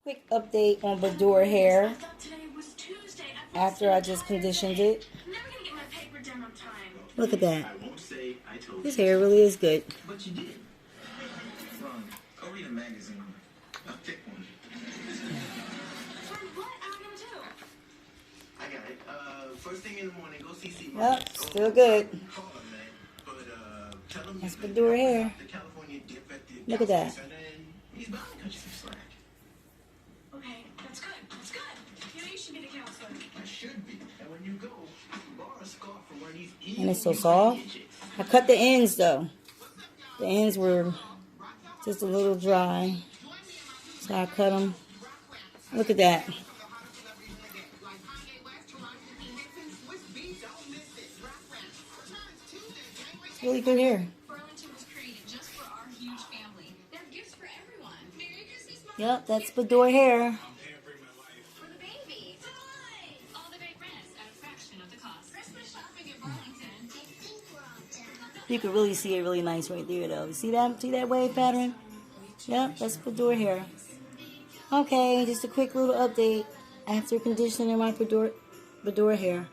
Quick update on BOUDOIR Hair after I just conditioned it. Look at that. His hair really is good. But you did. Go read a magazine. A thick one. What? I don't know too. I got it. First thing in the morning, go see C. Yep, still good. Tell him That's BOUDOIR Hair. Look at that. He's bound to cut you some slack. Okay, that's good. That's good. You know, you should be the counselor. I should be. And when you go, borrow a scarf from one of these evil. And it's so soft. I cut the ends though. The ends were just a little dry. So I cut them. Look at that. It's really good hair. Burlington was created just for our huge family. They have gifts for everyone. Merry Christmas, Mom. Yep, that's BOUDOIR Hair. For the baby. All the great brands at a fraction of the cost. Christmas shopping in Burlington. You can really see it really nice right there though. You see that? See that wave pattern? Yep, that's BOUDOIR Hair. Okay, just a quick little update after conditioning my BOUDOIR Hair.